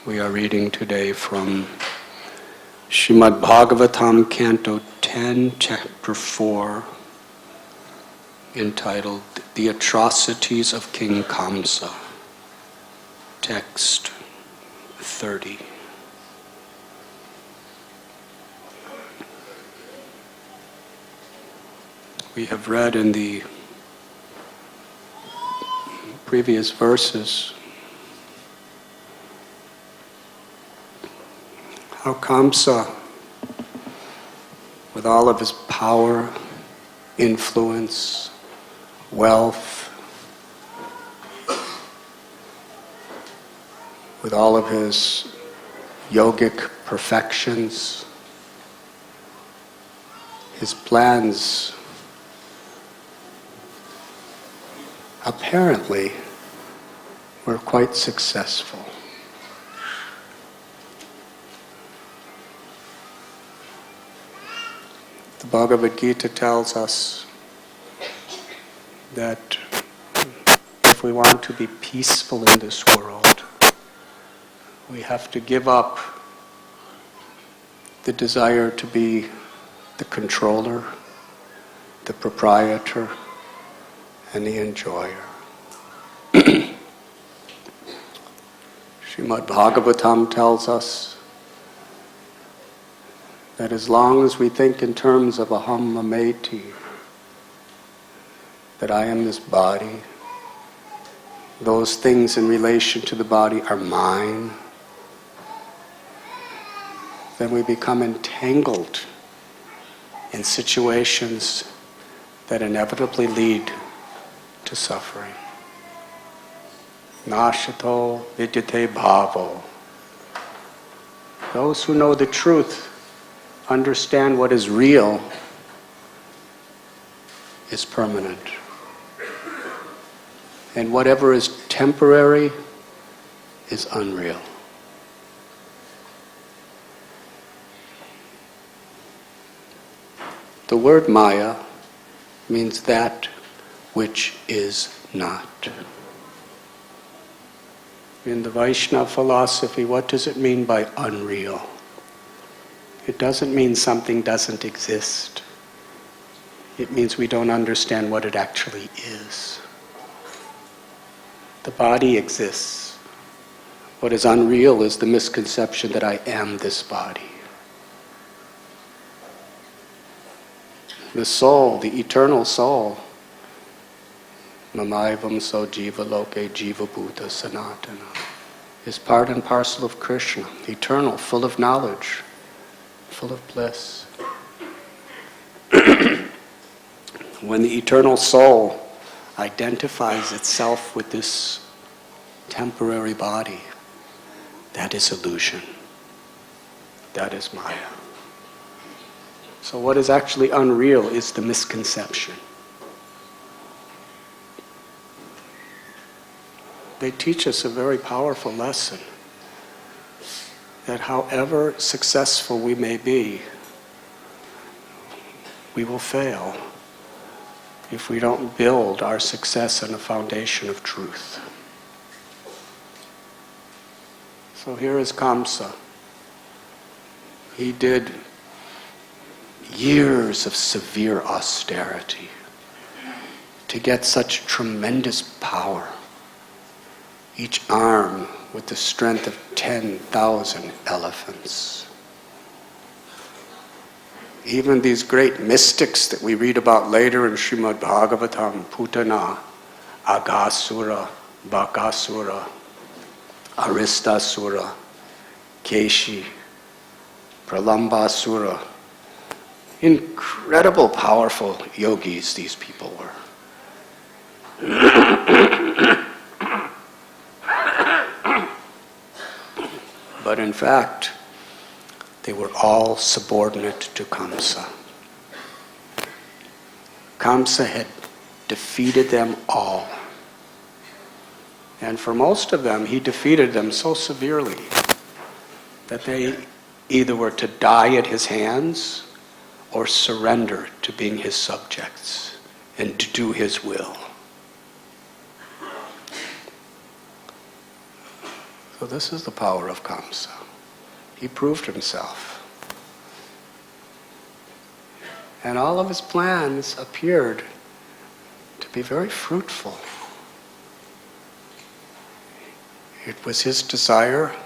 We are reading today from Srimad Bhagavatam, Canto 10, Chapter 4, entitled The Atrocities of King Kamsa, text 30. We have read in the previous verses how Kamsa, with all of his power, influence, wealth, with all of his yogic perfections, his plans apparently were quite successful. The Bhagavad Gita tells us that if we want to be peaceful in this world, we have to give up the desire to be the controller, the proprietor, and the enjoyer. Srimad Bhagavatam tells us that as long as we think in terms of aham mameti, that I am this body, those things in relation to the body are mine, then we become entangled in situations that inevitably lead to suffering. Nashato vidyate bhavo. Those who know the truth understand what is real is permanent. And whatever is temporary is unreal. The word Maya means that which is not. In the Vaishnava philosophy, what does it mean by unreal? It doesn't mean something doesn't exist. It means we don't understand what it actually is. The body exists. What is unreal is the misconception that I am this body. The soul, the eternal soul, Mamaivam so jiva loke jiva bhuta sanatana, is part and parcel of Krishna, eternal, full of knowledge, full of bliss. When the eternal soul identifies itself with this temporary body, that is illusion. That is Maya. So what is actually unreal is the misconception. They teach us a very powerful lesson, that however successful we may be, we will fail if we don't build our success on a foundation of truth. So here is Kamsa. He did years of severe austerity to get such tremendous power. Each arm with the strength of 10,000 elephants. Even these great mystics that we read about later in Srimad Bhagavatam, Putana, Aghasura, Bakasura, Aristasura, Keshi, Pralambasura, incredible powerful yogis these people were. But in fact, they were all subordinate to Kamsa. Kamsa had defeated them all. And for most of them, he defeated them so severely that they either were to die at his hands or surrender to being his subjects and to do his will. So this is the power of Kamsa. He proved himself. And all of his plans appeared to be very fruitful. It was his desire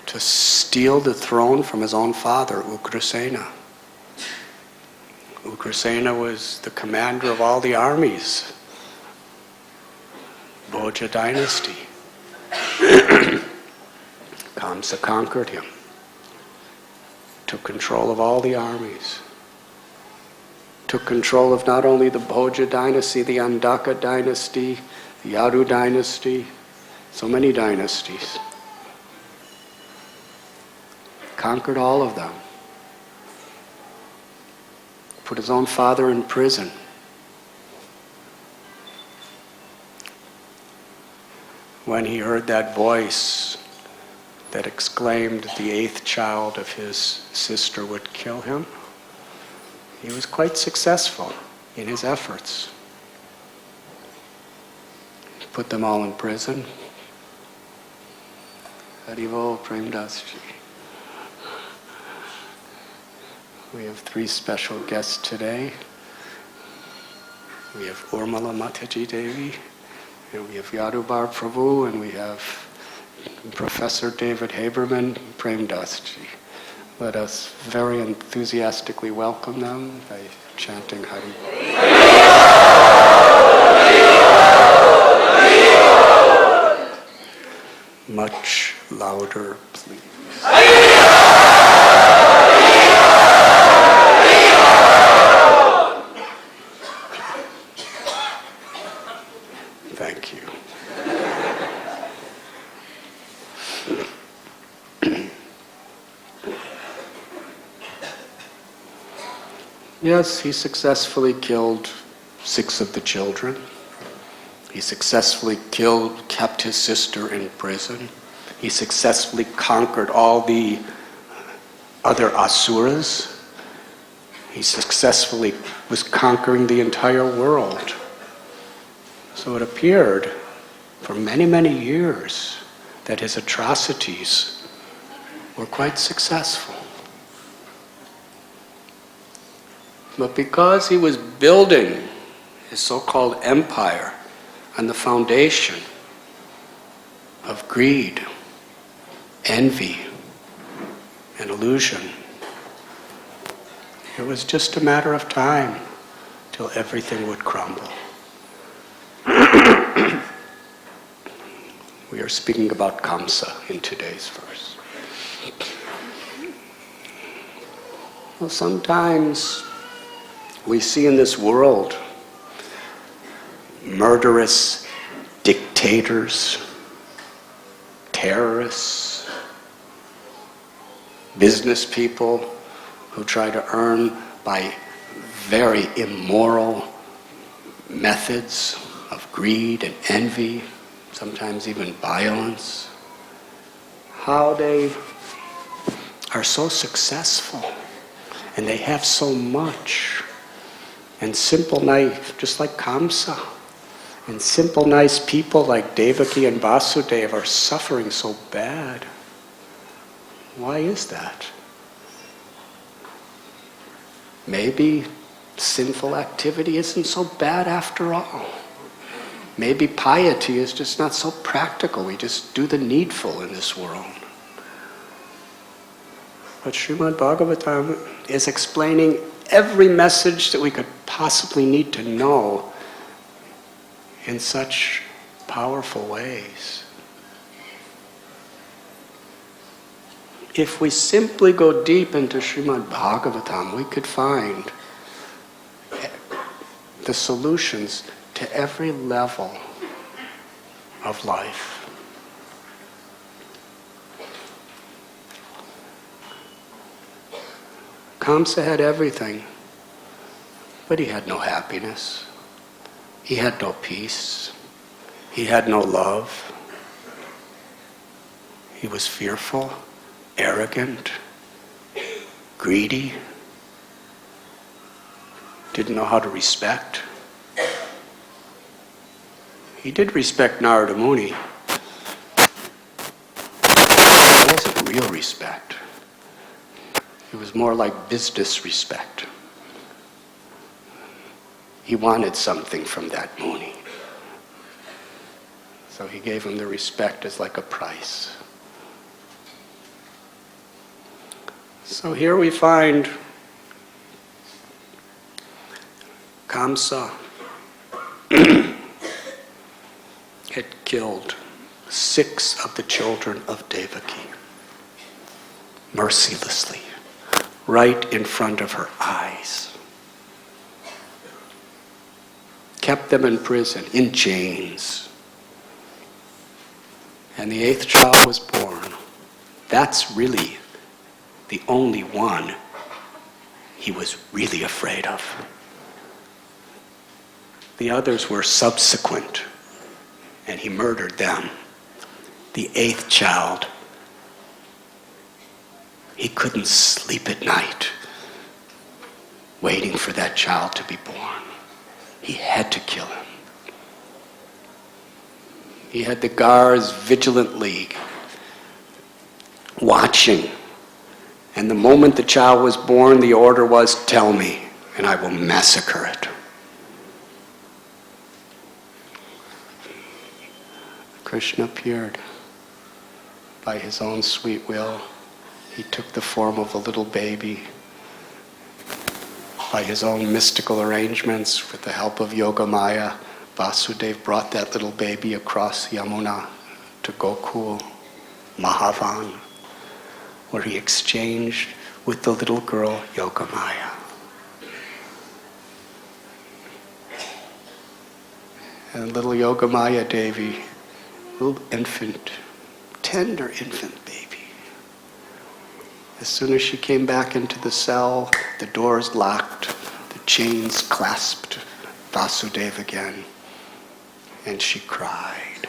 to steal the throne from his own father, Ugrasena. Ugrasena was the commander of all the armies, Bhoja dynasty. Kamsa conquered him, took control of all the armies, took control of not only the Bhoja dynasty, the Andaka dynasty, the Yadu dynasty, so many dynasties. Conquered all of them. Put his own father in prison. When he heard that voice that exclaimed the 8th child of his sister would kill him, he was quite successful in his efforts. Put them all in prison. Harivo Premdasji. We have 3 special guests today. We have Urmala Mataji Devi, and we have Yadubar Prabhu, and we have Professor David Haberman Premdasji. Let us very enthusiastically welcome them by chanting Haribo. Much louder, please. Thank you. Yes, he successfully killed 6 of the children. He successfully kept his sister in prison. He successfully conquered all the other asuras. He successfully was conquering the entire world. So it appeared for many, many years that his atrocities were quite successful. But because he was building his so-called empire on the foundation of greed, envy, and illusion, it was just a matter of time till everything would crumble. We are speaking about Kamsa in today's verse. Well, sometimes we see in this world murderous dictators, terrorists, business people who try to earn by very immoral methods of greed and envy, sometimes even violence. How they are so successful and they have so much. And simple, nice, just like Kamsa, and simple, nice people like Devaki and Vasudeva are suffering so bad. Why is that? Maybe sinful activity isn't so bad after all. Maybe piety is just not so practical. We just do the needful in this world. But Srimad Bhagavatam is explaining every message that we could possibly need to know in such powerful ways. If we simply go deep into Srimad Bhagavatam, we could find the solutions to every level of life. Kamsa had everything, but he had no happiness. He had no peace. He had no love. He was fearful, arrogant, greedy, didn't know how to respect. He did respect Narada Muni. real respect. It was more like business respect. He wanted something from that Muni. So he gave him the respect as like a price. So here we find Kamsa had killed 6 of the children of Devaki mercilessly, right in front of her eyes. Kept them in prison, in chains. And the 8th child was born. That's really the only one he was really afraid of. The others were subsequent, and he murdered them. The 8th child, he couldn't sleep at night waiting for that child to be born. He had to kill him. He had the guards vigilantly watching. And the moment the child was born, the order was, tell me, and I will massacre it. Krishna appeared by his own sweet will. He took the form of a little baby. By his own mystical arrangements, with the help of Yogamaya, Vasudeva brought that little baby across Yamuna to Gokul, Mahavan, where he exchanged with the little girl Yogamaya. And little Yogamaya Devi, little infant, tender infant baby. As soon as she came back into the cell, the doors locked, the chains clasped Vasudeva again, and she cried.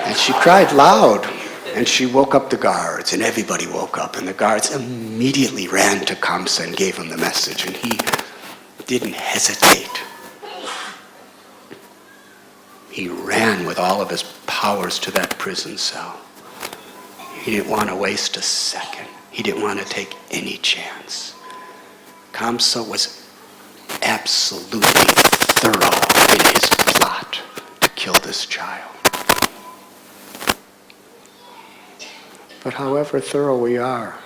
And she cried loud, and she woke up the guards, and everybody woke up, and the guards immediately ran to Kamsa and gave him the message, and he didn't hesitate. He ran with all of his powers to that prison cell. He didn't want to waste a second. He didn't want to take any chance. Kamsa was absolutely thorough in his plot to kill this child. But however thorough we are,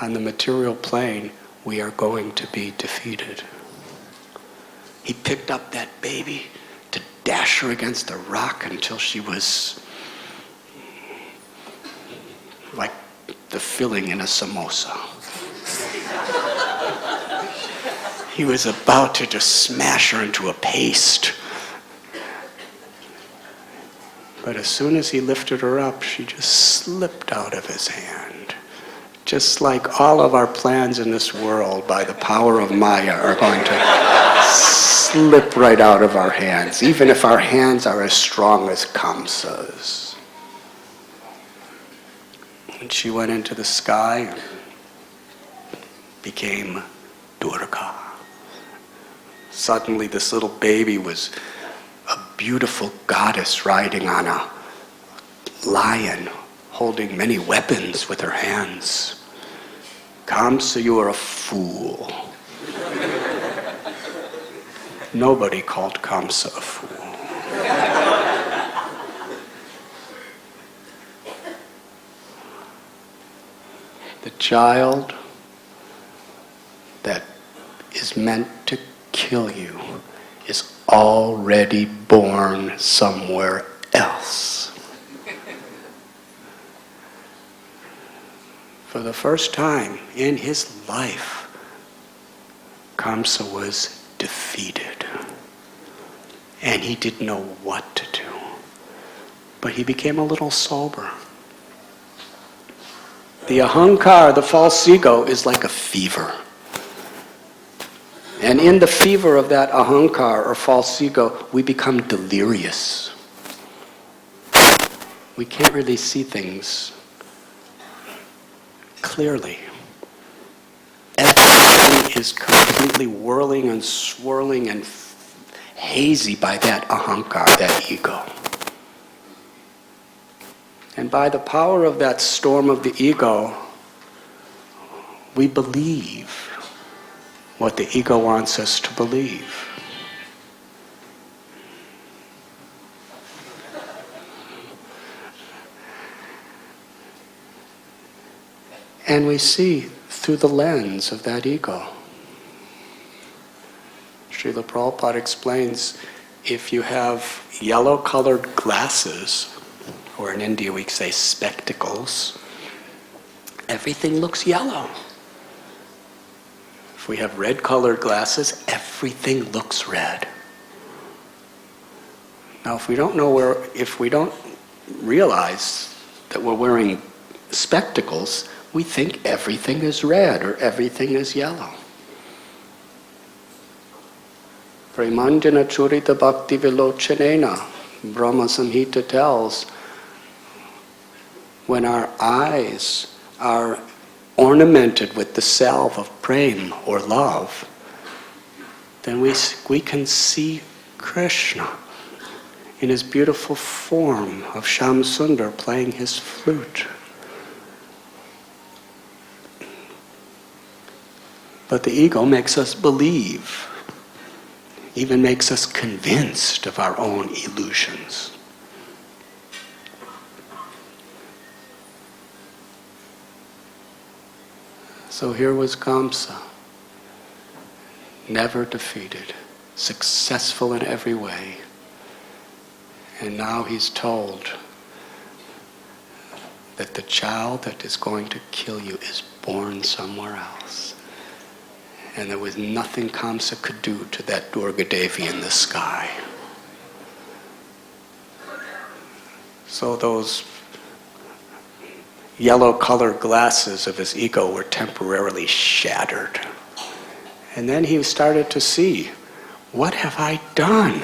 on the material plane, we are going to be defeated. He picked up that baby to dash her against the rock until she was like the filling in a samosa. He was about to just smash her into a paste. But as soon as he lifted her up, she just slipped out of his hand. Just like all of our plans in this world, by the power of Maya, are going to slip right out of our hands, even if our hands are as strong as Kamsa's. And she went into the sky and became Durga. Suddenly this little baby was a beautiful goddess riding on a lion, holding many weapons with her hands. Kamsa, you are a fool. Nobody called Kamsa a fool. The child that is meant to kill you is already born somewhere else. For the first time in his life, Kamsa was defeated. And he didn't know what to do. But he became a little sober. The ahankar, the false ego, is like a fever. And in the fever of that ahankar or false ego, we become delirious. We can't really see things clearly. Everything is completely whirling and swirling and hazy by that ahankar, that ego. And by the power of that storm of the ego, we believe what the ego wants us to believe. And we see through the lens of that ego. Srila Prabhupada explains, if you have yellow-colored glasses, or in India we say spectacles, everything looks yellow. If we have red-colored glasses, everything looks red. Now, if we don't realize that we're wearing spectacles, we think everything is red or everything is yellow. Premanjana Churita Bhakti Vilochanena, Brahma Samhita tells, when our eyes are ornamented with the salve of prem or love, then we can see Krishna in his beautiful form of Shyam Sundar playing his flute. But the ego makes us believe, even makes us convinced of our own illusions. So here was Kamsa, never defeated, successful in every way. And now he's told that the child that is going to kill you is born somewhere else. And there was nothing Kamsa could do to that Durga Devi in the sky. So those yellow-colored glasses of his ego were temporarily shattered. And then he started to see, what have I done?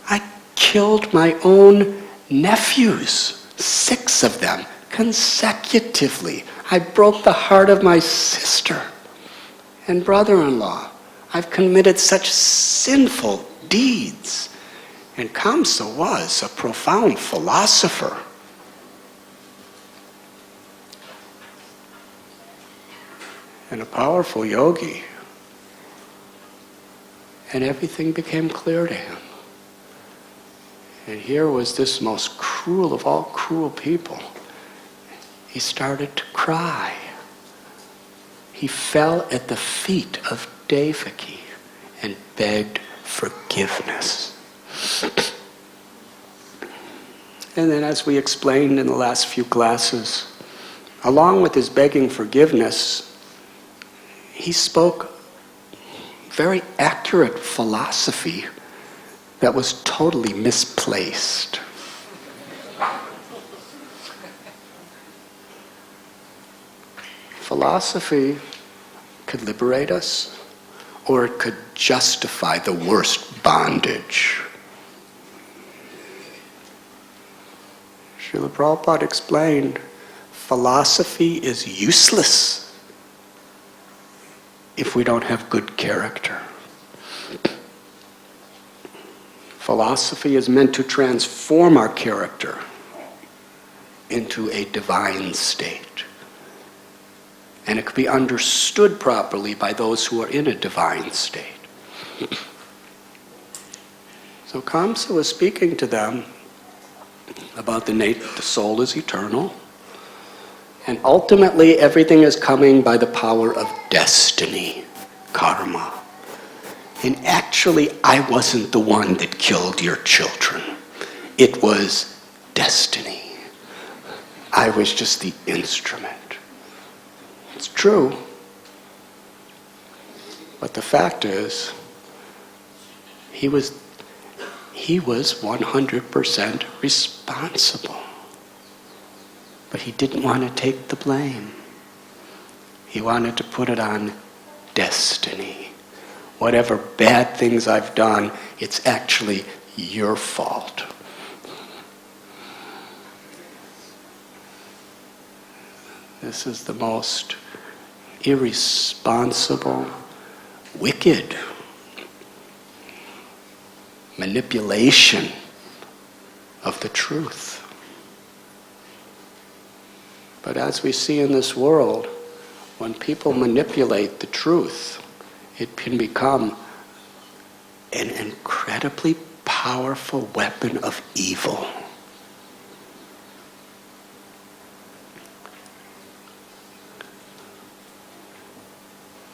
I killed my own nephews, 6 of them, consecutively. I broke the heart of my sister and brother-in-law. I've committed such sinful deeds. And Kamsa was a profound philosopher. And a powerful yogi. And everything became clear to him. And here was this most cruel of all cruel people. He started to cry. He fell at the feet of Devaki and begged forgiveness. And then, as we explained in the last few classes, along with his begging forgiveness, he spoke very accurate philosophy that was totally misplaced. Philosophy could liberate us, or it could justify the worst bondage. Srila Prabhupada explained, philosophy is useless if we don't have good character. Philosophy is meant to transform our character into a divine state. And it could be understood properly by those who are in a divine state. So Kamsa was speaking to them about the soul is eternal, and ultimately everything is coming by the power of destiny, karma. And actually, I wasn't the one that killed your children. It was destiny. I was just the instrument. It's true. But the fact is, he was 100% responsible. But he didn't want to take the blame. He wanted to put it on destiny. Whatever bad things I've done, it's actually your fault. This is the most irresponsible, wicked manipulation of the truth. But as we see in this world, when people manipulate the truth, it can become an incredibly powerful weapon of evil.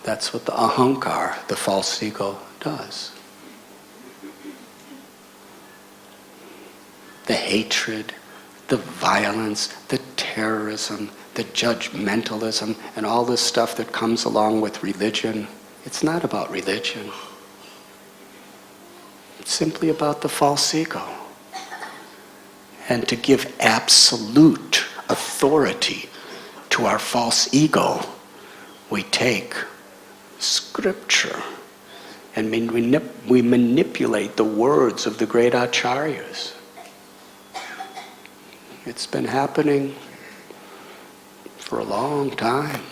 That's what the ahankar, the false ego, does. The hatred, the violence, the terrorism, the judgmentalism, and all this stuff that comes along with religion, it's not about religion. It's simply about the false ego. And to give absolute authority to our false ego, we take Scripture and we manipulate the words of the great acharyas. It's been happening for a long time.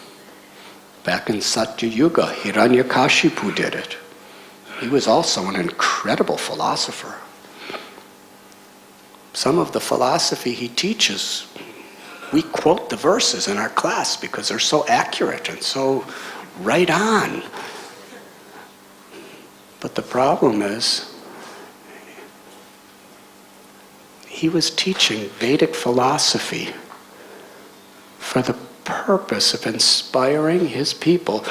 Back in Satya Yuga, Hiranyakashipu did it. He was also an incredible philosopher. Some of the philosophy he teaches, we quote the verses in our class because they're so accurate and so right on. But the problem is, he was teaching Vedic philosophy for the purpose of inspiring his people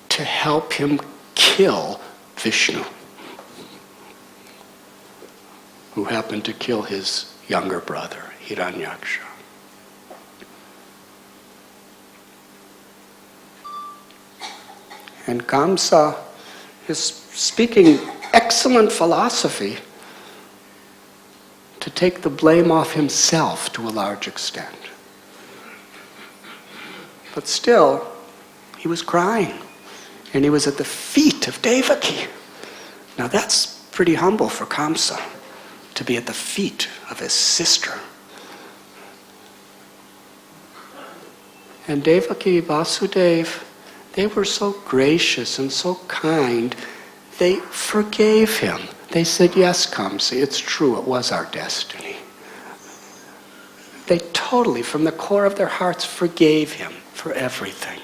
to help him kill Vishnu, who happened to kill his younger brother, Hiranyaksha. And Kamsa is speaking excellent philosophy to take the blame off himself to a large extent. But still, he was crying, and he was at the feet of Devaki. Now that's pretty humble for Kamsa, to be at the feet of his sister. And Devaki, Vasudeva, they were so gracious and so kind, they forgave him. They said, yes, Kamsa, it's true, it was our destiny. They totally, from the core of their hearts, forgave him for everything.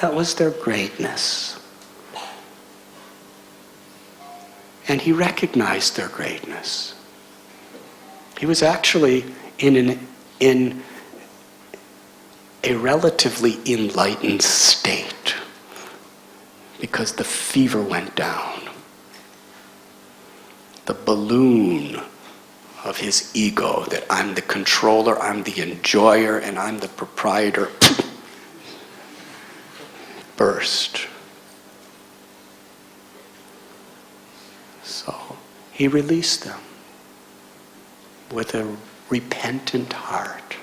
That was their greatness. And he recognized their greatness. He was actually in a relatively enlightened state because the fever went down. The balloon of his ego, that I'm the controller, I'm the enjoyer, and I'm the proprietor, burst. So he released them with a repentant heart.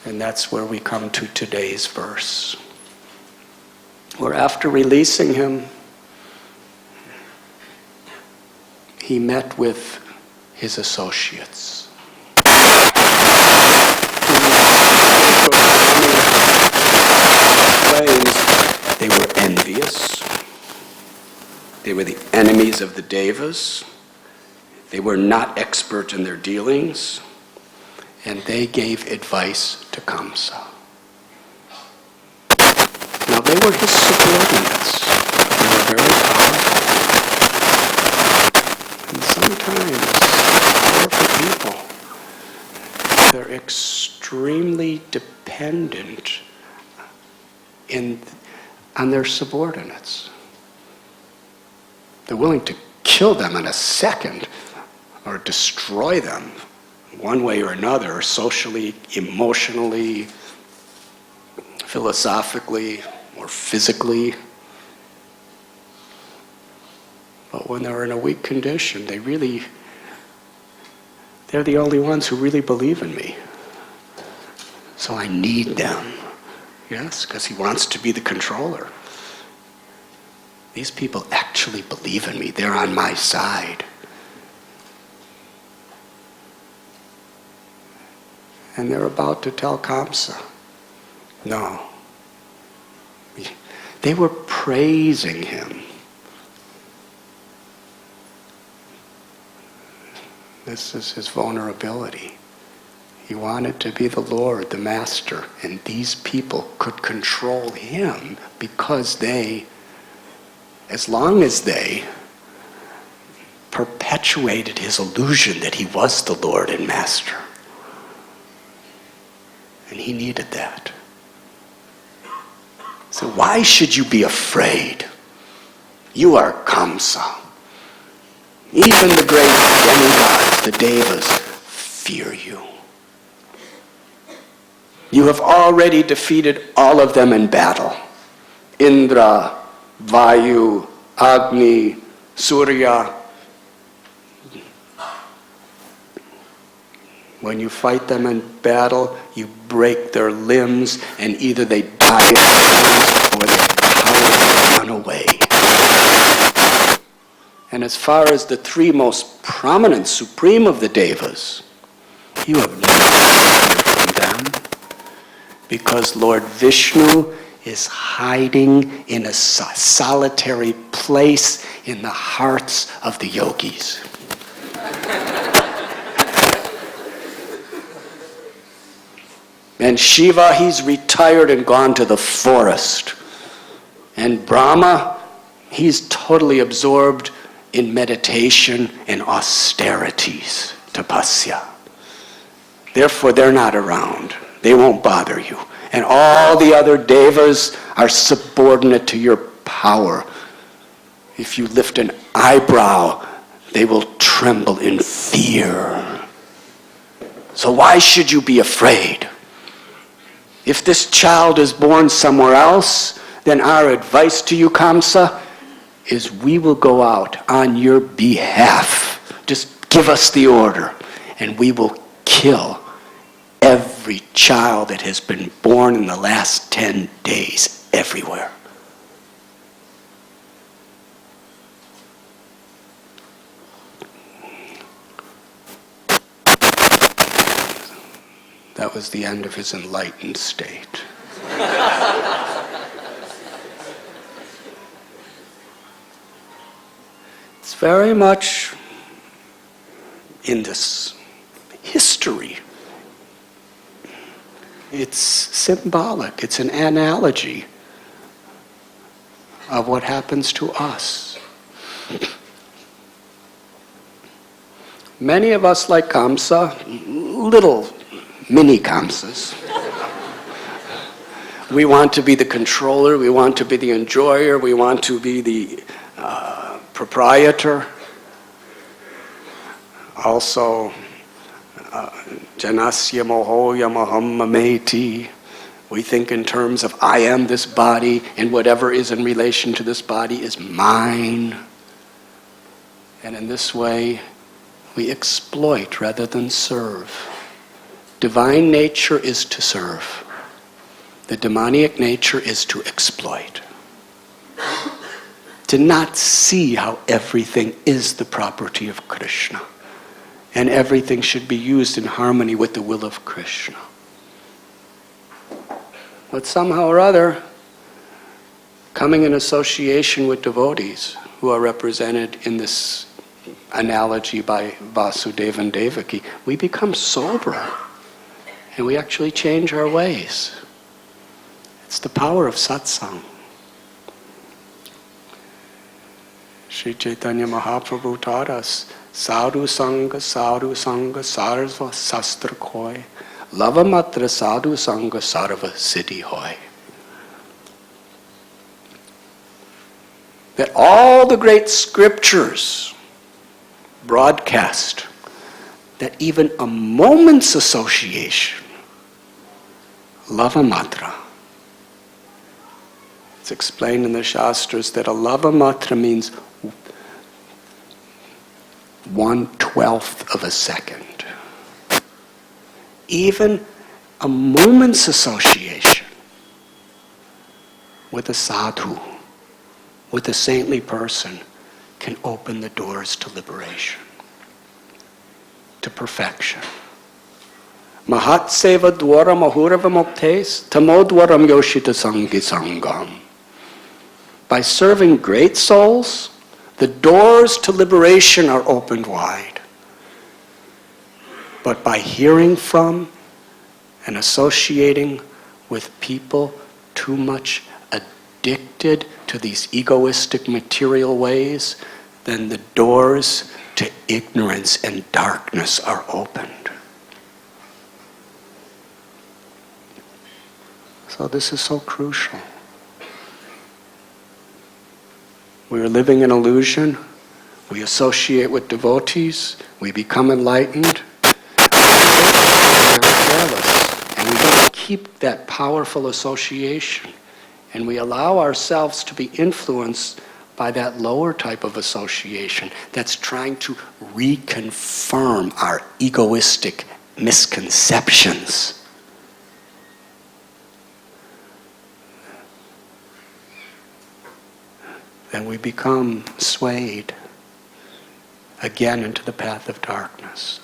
And that's where we come to today's verse, where after releasing him, he met with his associates. They were envious. They were the enemies of the Devas. They were not expert in their dealings. And they gave advice to Kamsa. Now they were his subordinates. They were very powerful. And sometimes powerful people, they're extremely dependent on their subordinates. They're willing to kill them in a second or destroy them one way or another, socially, emotionally, philosophically, or physically. But when they're in a weak condition, they're the only ones who really believe in me. So I need them. Yes, because he wants to be the controller. These people actually believe in me. They're on my side. And they're about to tell Kamsa, no. They were praising him. This is his vulnerability. He wanted to be the Lord, the Master, and these people could control him because they, as long as they perpetuated his illusion that he was the Lord and Master. And he needed that. So why should you be afraid? You are Kamsa. Even the great demigods, the Devas, fear you. You have already defeated all of them in battle. Indra, Vayu, Agni, Surya. When you fight them in battle, you break their limbs, and either they die of burns or their power run away. And as far as the three most prominent, supreme of the Devas, you have nothing from them, because Lord Vishnu is hiding in a solitary place in the hearts of the yogis. And Shiva, he's retired and gone to the forest. And Brahma, he's totally absorbed in meditation and austerities, tapasya. Therefore, they're not around. They won't bother you. And all the other devas are subordinate to your power. If you lift an eyebrow, they will tremble in fear. So why should you be afraid? If this child is born somewhere else, then our advice to you, Kamsa, is we will go out on your behalf. Just give us the order, and we will kill every child that has been born in the last 10 days everywhere. That was the end of his enlightened state. It's very much in this history. It's symbolic. It's an analogy of what happens to us. Many of us, like Kamsa, little mini Kamsas. We want to be the controller, we want to be the enjoyer, we want to be the proprietor. Also, Janasya mohoya maham mameti. We think in terms of I am this body, and whatever is in relation to this body is mine. And in this way, we exploit rather than serve. Divine nature is to serve. The demoniac nature is to exploit. To not see how everything is the property of Krishna. And everything should be used in harmony with the will of Krishna. But somehow or other, coming in association with devotees who are represented in this analogy by Vasudeva and Devaki, we become sober. And we actually change our ways. It's the power of satsang. Sri Chaitanya Mahaprabhu taught us, sadhu sangha, sarva sastra koi, lava matra sadhu sangha, sarva siddhi hoy. That all the great scriptures broadcast that even a moment's association, lava matra. It's explained in the Shastras that a lava matra means 1/12 of a second. Even a moment's association with a sadhu, with a saintly person, can open the doors to liberation, to perfection. Mahat seva dwara mahurava muktes tamodwaram yoshita sangi sangam. By serving great souls, the doors to liberation are opened wide. But by hearing from and associating with people too much addicted to these egoistic material ways, then the doors to ignorance and darkness are opened. So this is so crucial. We are living an illusion. We associate with devotees. We become enlightened. Very careless. And we don't keep that powerful association. And we allow ourselves to be influenced by that lower type of association that's trying to reconfirm our egoistic misconceptions. Then we become swayed again into the path of darkness.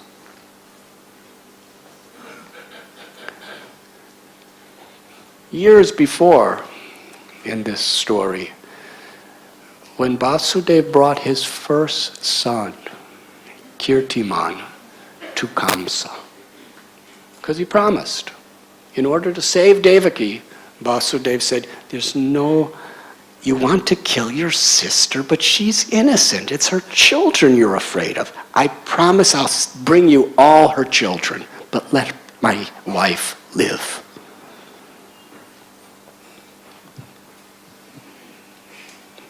Years before, in this story, when Vasudeva brought his first son, Kirtiman, to Kamsa, because he promised, in order to save Devaki, Vasudeva said, you want to kill your sister, but she's innocent. It's her children you're afraid of. I promise I'll bring you all her children, but let my wife live.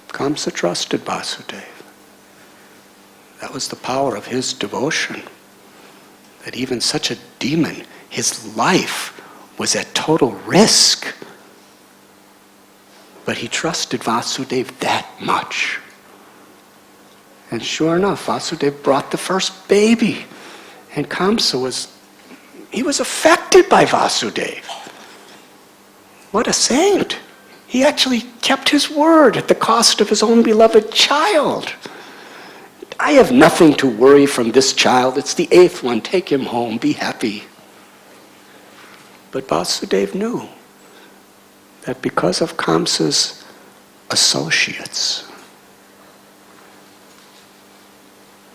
Kamsa trusted Vasudeva. That was the power of his devotion. That even such a demon, his life was at total risk. But he trusted Vasudeva that much. And sure enough, Vasudeva brought the first baby. And Kamsa was affected by Vasudeva. What a saint. He actually kept his word at the cost of his own beloved child. I have nothing to worry from this child. It's the 8th one. Take him home. Be happy. But Vasudeva knew that because of Kamsa's associates,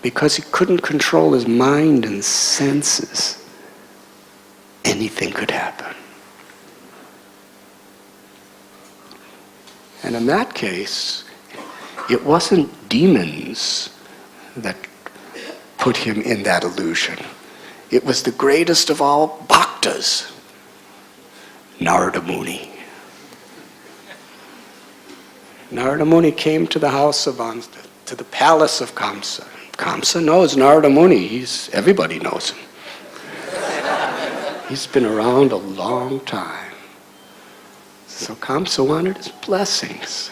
because he couldn't control his mind and senses, anything could happen. And in that case, it wasn't demons that put him in that illusion. It was the greatest of all bhaktas, Narada Muni. Narada Muni came to the house of to the palace of Kamsa. Kamsa knows Narada Muni. Everybody knows him. He's been around a long time. So Kamsa wanted his blessings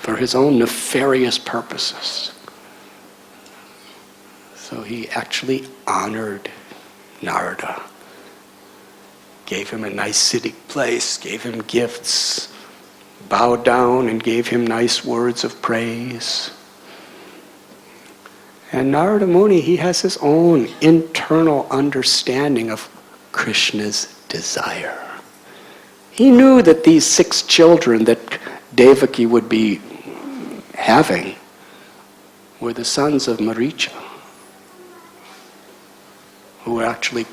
for his own nefarious purposes. So he actually honored Narada, gave him a nice sitting place, gave him gifts, bowed down and gave him nice words of praise. And Narada Muni, he has his own internal understanding of Krishna's desire. He knew that these 6 children that Devaki would be having were the sons of Maricha, who were actually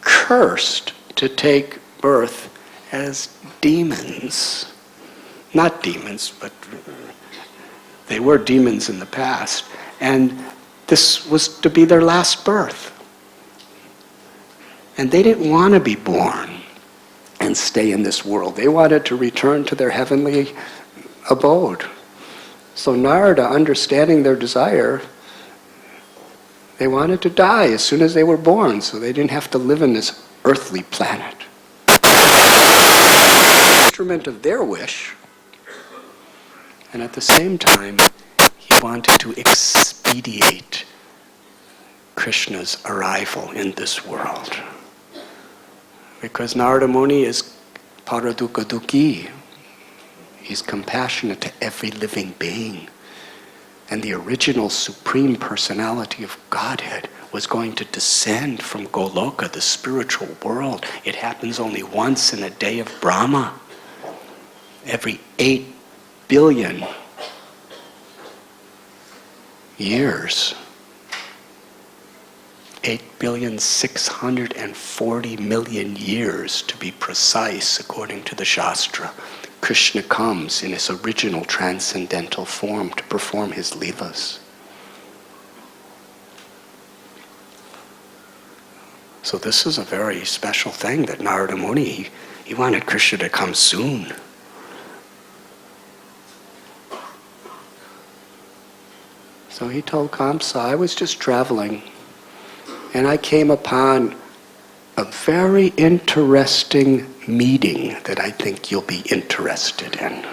cursed to take birth as demons. Not demons, but they were demons in the past. And this was to be their last birth. And they didn't want to be born and stay in this world. They wanted to return to their heavenly abode. So Narada, understanding their desire, they wanted to die as soon as they were born, so they didn't have to live in this earthly planet. Instrument of their wish, and at the same time, he wanted to expedite Krishna's arrival in this world. Because Narada Muni is Paraduka Dukhi. He's compassionate to every living being. And the original Supreme Personality of Godhead was going to descend from Goloka, the spiritual world. It happens only once in a day of Brahma. Every 8 billion years. 8,640,000,000 years to be precise, according to the Shastra, Krishna comes in his original transcendental form to perform his leelas. So this is a very special thing that Narada Muni, he wanted Krishna to come soon. So he told Kamsa, I was just traveling and I came upon a very interesting meeting that I think you'll be interested in.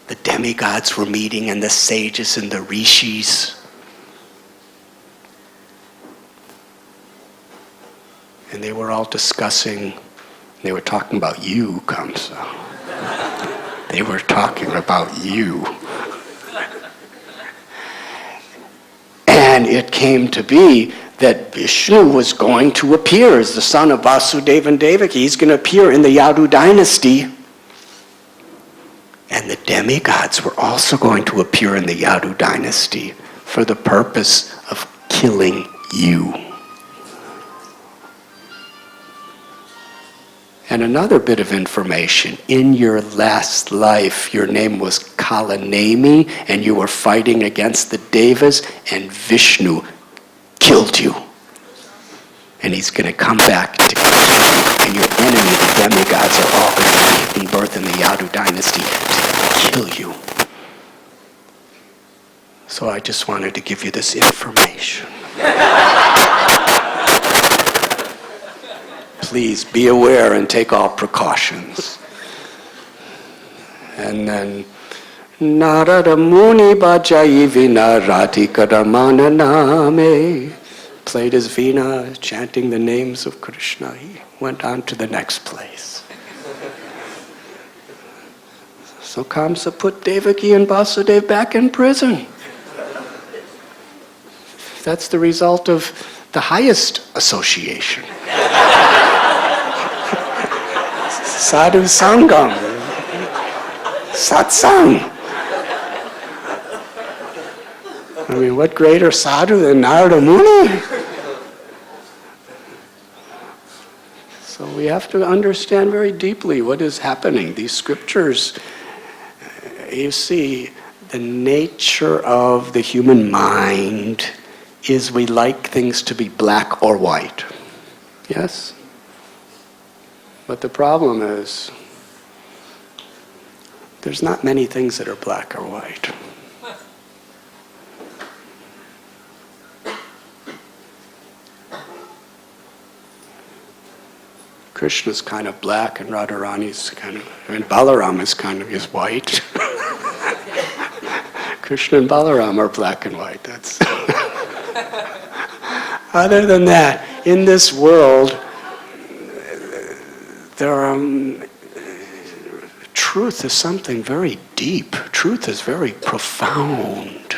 The demigods were meeting and the sages and the rishis. And they were all discussing, they were talking about you, Kamsa. They were talking about you. And it came to be that Vishnu was going to appear as the son of Vasudeva and Devaki. He's going to appear in the Yadu dynasty. And the demigods were also going to appear in the Yadu dynasty for the purpose of killing you. And another bit of information, in your last life, your name was Kalanemi, and you were fighting against the Devas, and Vishnu killed you. And he's going to come back to kill you, and your enemy, the demigods, are all going to be giving birth in the Yadu dynasty to kill you. So I just wanted to give you this information. Please be aware and take all precautions. And then Narada Muni Bajai Vina Radhika Ramana Name, played his veena, chanting the names of Krishna. He went on to the next place. So Kamsa put Devaki and Vasudeva back in prison. That's the result of the highest association. Sadhu Sangam, Satsang. I mean, what greater sadhu than Narada Muni? So we have to understand very deeply what is happening. These scriptures, you see, the nature of the human mind is we like things to be black or white. Yes? But the problem is, there's not many things that are black or white. Krishna's kind of black and Radharani's kind of, and Balaram is is white. Krishna and Balaram are black and white. That's other than that, in this world, truth is something very deep. Truth is very profound.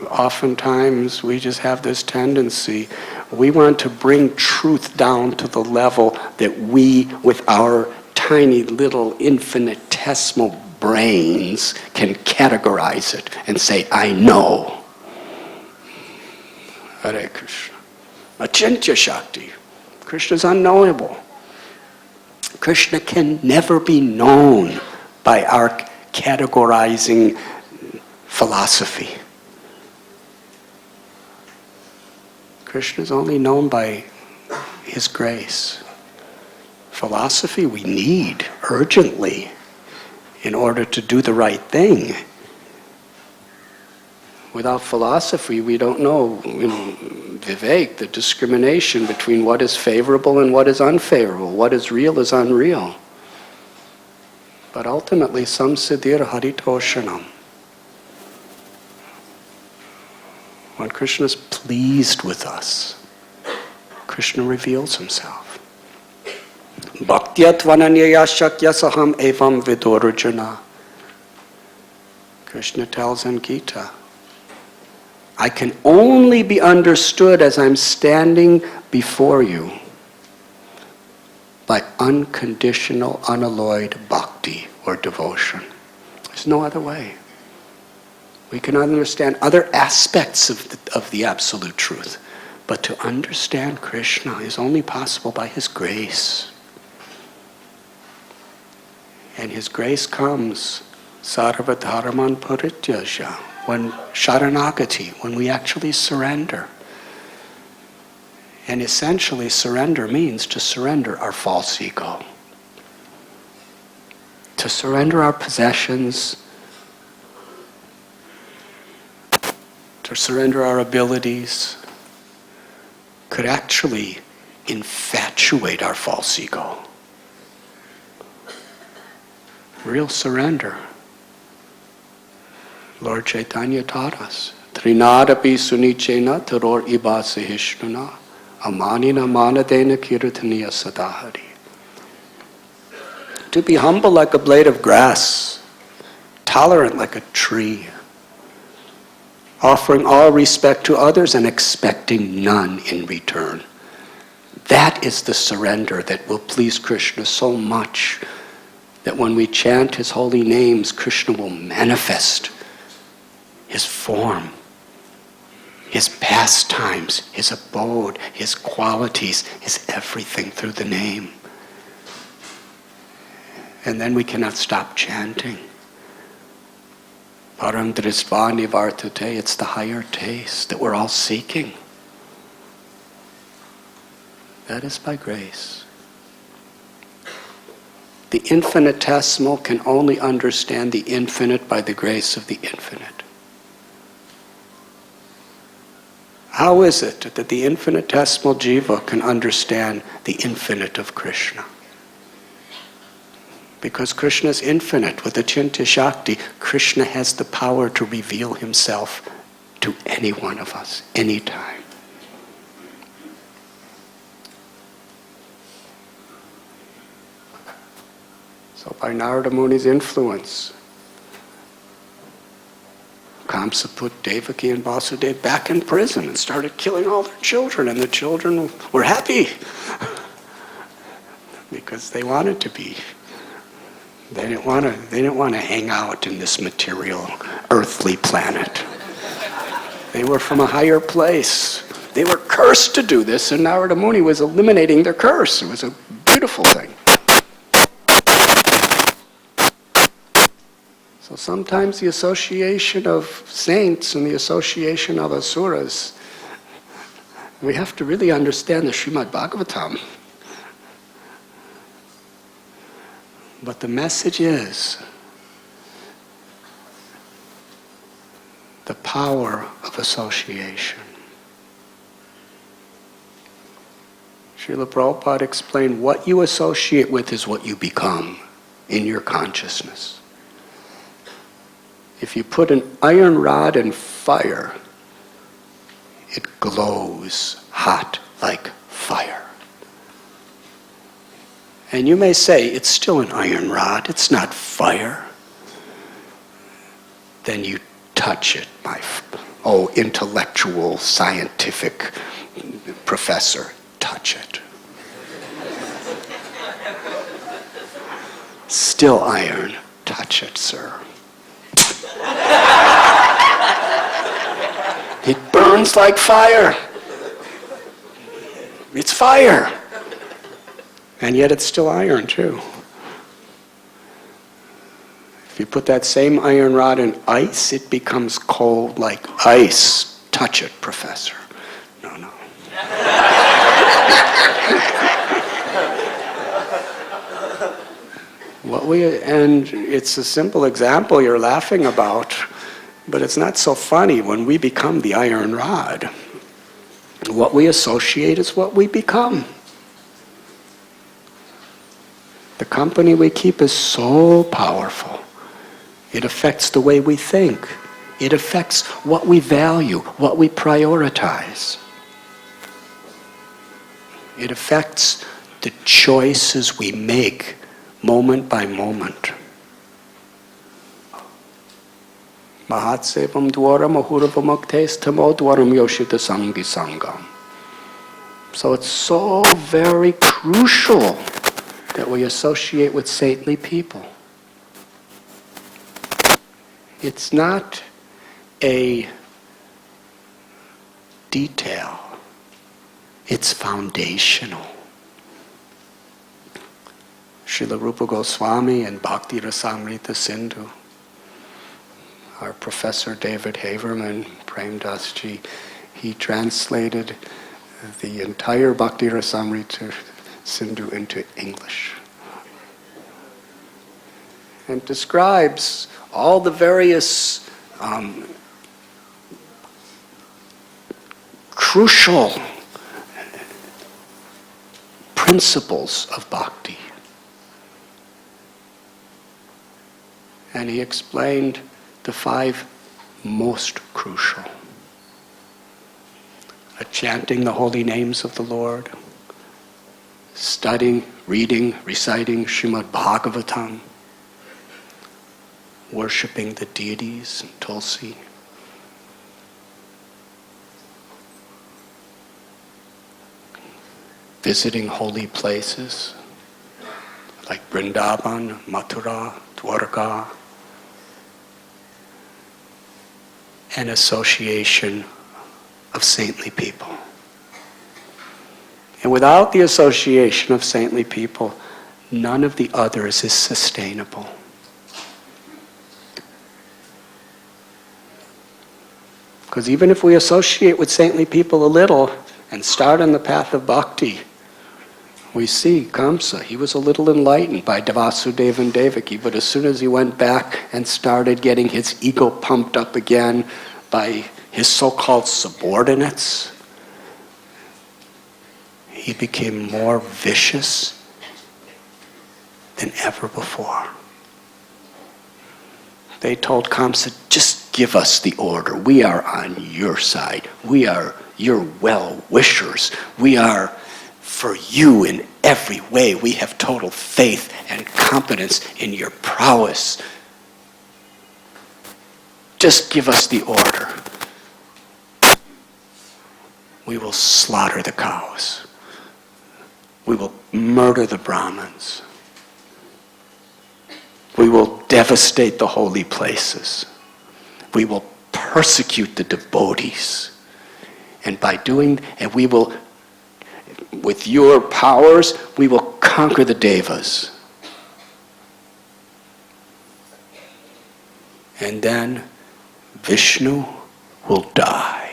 Oftentimes we just have this tendency, we want to bring truth down to the level that we, with our tiny little infinitesimal brains, can categorize it and say, I know. Hare Krishna. Achintya Shakti. Krishna is unknowable. Krishna can never be known by our categorizing philosophy. Krishna is only known by his grace. Philosophy we need urgently in order to do the right thing. Without philosophy, we don't know, Vivek, the discrimination between what is favorable and what is unfavorable, what is real is unreal. But ultimately, samsiddhir haritoshanam. When Krishna is pleased with us, Krishna reveals himself. Bhaktyat vananyaya shakyasaham evam vidorujana. Krishna tells in Gita, I can only be understood as I'm standing before you by unconditional, unalloyed bhakti or devotion. There's no other way. We can understand other aspects of the absolute truth. But to understand Krishna is only possible by His grace. And His grace comes sarva dharman parityaja, when sharanagati, when we actually surrender. And essentially surrender means to surrender our false ego. To surrender our possessions, to surrender our abilities, could actually infatuate our false ego. Real surrender. Lord Chaitanya taught us. Trinadapi sunichena taror ibasahishnuna amanina manadena kirtaniya sadahari. To be humble like a blade of grass, tolerant like a tree, offering all respect to others and expecting none in return. That is the surrender that will please Krishna so much that when we chant His holy names, Krishna will manifest His form, His pastimes, His abode, His qualities, His everything through the name. And then we cannot stop chanting. Param drisva nivartate, it's the higher taste that we're all seeking. That is by grace. The infinitesimal can only understand the infinite by the grace of the infinite. How is it that the infinitesimal jiva can understand the infinite of Krishna? Because Krishna is infinite. With Achintya Shakti, Krishna has the power to reveal Himself to any one of us, anytime. So by Narada Muni's influence, Kamsa put Devaki and Vasudeva back in prison and started killing all their children, and the children were happy because they wanted to be. They didn't want to hang out in this material, earthly planet. They were from a higher place. They were cursed to do this, and Narada Muni was eliminating their curse. It was a beautiful thing. So sometimes the association of saints and the association of asuras, we have to really understand the Srimad Bhagavatam. But the message is the power of association. Srila Prabhupada explained, what you associate with is what you become in your consciousness. If you put an iron rod in fire, it glows hot like fire. And you may say, it's still an iron rod, it's not fire. Then you touch it, my intellectual, scientific professor, touch it. Still iron, touch it, sir. It burns like fire. It's fire. And yet it's still iron too. If you put that same iron rod in ice, it becomes cold like ice. Touch it, professor. No. And it's a simple example you're laughing about, but it's not so funny when we become the iron rod. What we associate is what we become. The company we keep is so powerful. It affects the way we think. It affects what we value, what we prioritize. It affects the choices we make moment by moment. Mahatsevam dwaram ahuravamaktes tamo dwaram yoshita sangi sangam. So it's so very crucial that we associate with saintly people. It's not a detail. It's foundational. Srila Rupa Goswami and Bhakti Rasamrita Sindhu, our professor David Haverman, Prem Dasji, he translated the entire Bhakti Rasamrita Sindhu into English. And describes all the various crucial principles of bhakti. And he explained the 5 most crucial. Chanting the holy names of the Lord, studying, reading, reciting Srimad Bhagavatam, worshipping the deities, Tulsi, visiting holy places like Vrindavan, Mathura, Dwarka, and association of saintly people. And without the association of saintly people, none of the others is sustainable. Because even if we associate with saintly people a little and start on the path of bhakti, we see Kamsa, he was a little enlightened by Vasudeva and Devaki, but as soon as he went back and started getting his ego pumped up again by his so-called subordinates, he became more vicious than ever before. They told Kamsa, just give us the order. We are on your side. We are your well-wishers. We are for you in every way. We have total faith and confidence in your prowess. Just give us the order. We will slaughter the cows. We will murder the Brahmins. We will devastate the holy places. We will persecute the devotees. And by doing, and we will, with your powers, we will conquer the devas. And then Vishnu will die.